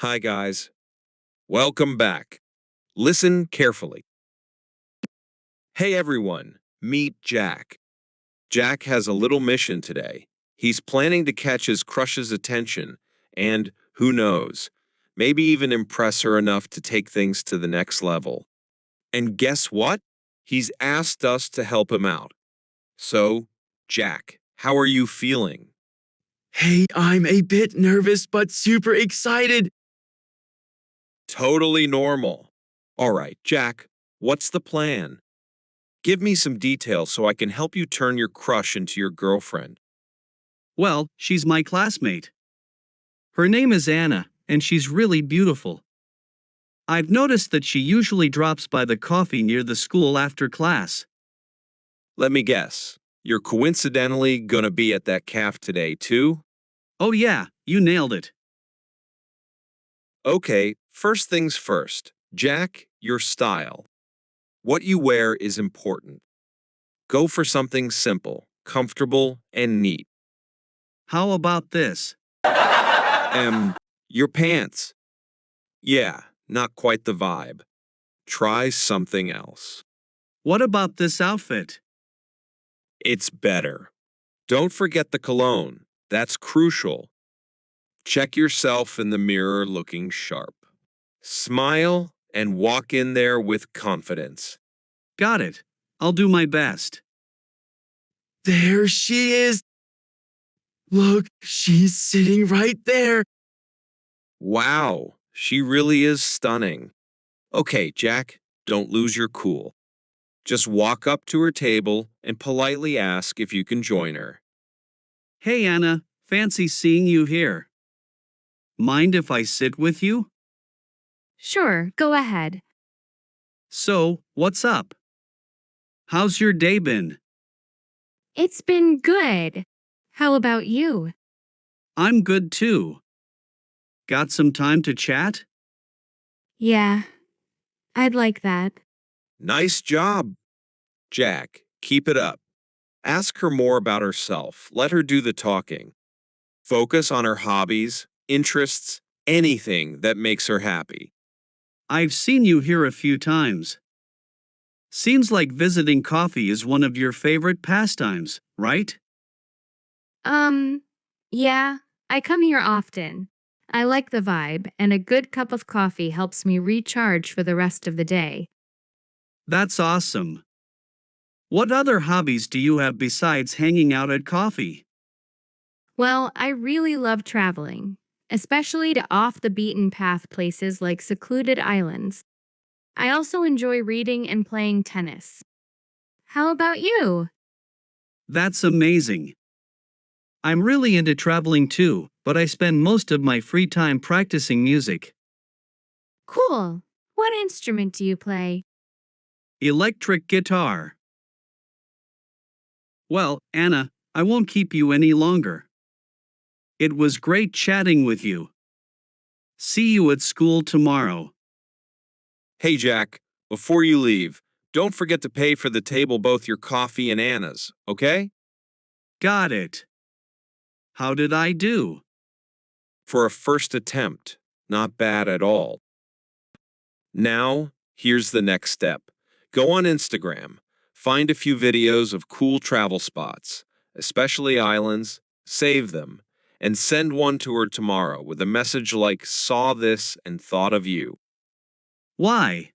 Hi, guys. Welcome back. Listen carefully. Hey, everyone. Meet Jack. Jack has a little mission today. He's planning to catch his crush's attention and, who knows, maybe even impress her enough to take things to the next level. And guess what? He's asked us to help him out. So, Jack, how are you feeling? Hey, I'm a bit nervous but super excited. Totally normal. All right, Jack, what's the plan? Give me some details so I can help you turn your crush into your girlfriend. Well, she's my classmate. Her name is Anna, and she's really beautiful. I've noticed that she usually drops by the coffee near the school after class. Let me guess. You're coincidentally gonna be at that caf today, too? Oh yeah, you nailed it. Okay, first things first. Jack, your style. What you wear is important. Go for something simple, comfortable, and neat. How about this? Your pants. Yeah, not quite the vibe. Try something else. What about this outfit? It's better. Don't forget the cologne. That's crucial. Check yourself in the mirror looking sharp. Smile and walk in there with confidence. Got it. I'll do my best. There she is. Look, she's sitting right there. Wow, she really is stunning. Okay, Jack, don't lose your cool. Just walk up to her table and politely ask if you can join her. Hey Anna, fancy seeing you here. Mind if I sit with you? Sure, go ahead. So, what's up? How's your day been? It's been good. How about you? I'm good too. Got some time to chat? Yeah, I'd like that. Nice job, Jack. Keep it up. Ask her more about herself. Let her do the talking. Focus on her hobbies, interests, anything that makes her happy. I've seen you here a few times. Seems like visiting coffee is one of your favorite pastimes, right? Yeah, I come here often. I like the vibe, and a good cup of coffee helps me recharge for the rest of the day. That's awesome. What other hobbies do you have besides hanging out at coffee? Well, I really love traveling, especially to off the beaten path places like secluded islands. I also enjoy reading and playing tennis. How about you? That's amazing. I'm really into traveling too, but I spend most of my free time practicing music. Cool. What instrument do you play? Electric guitar. Well, Anna, I won't keep you any longer. It was great chatting with you. See you at school tomorrow. Hey, Jack, before you leave, don't forget to pay for the table both your coffee and Anna's, okay? Got it. How did I do? For a first attempt, not bad at all. Now, here's the next step. Go on Instagram, find a few videos of cool travel spots, especially islands, save them, and send one to her tomorrow with a message like saw this and thought of you. Why?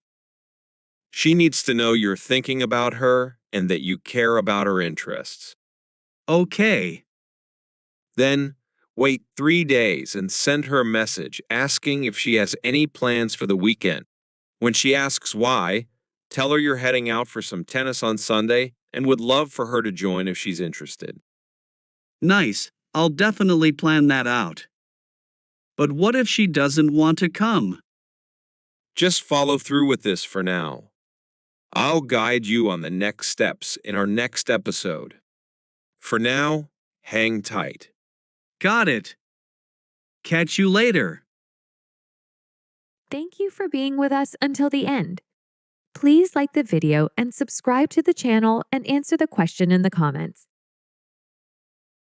She needs to know you're thinking about her and that you care about her interests. Okay. Then, wait 3 days and send her a message asking if she has any plans for the weekend. When she asks why, tell her you're heading out for some tennis on Sunday and would love for her to join if she's interested. Nice. I'll definitely plan that out. But what if she doesn't want to come? Just follow through with this for now. I'll guide you on the next steps in our next episode. For now, hang tight. Got it. Catch you later. Thank you for being with us until the end. Please like the video and subscribe to the channel and answer the question in the comments.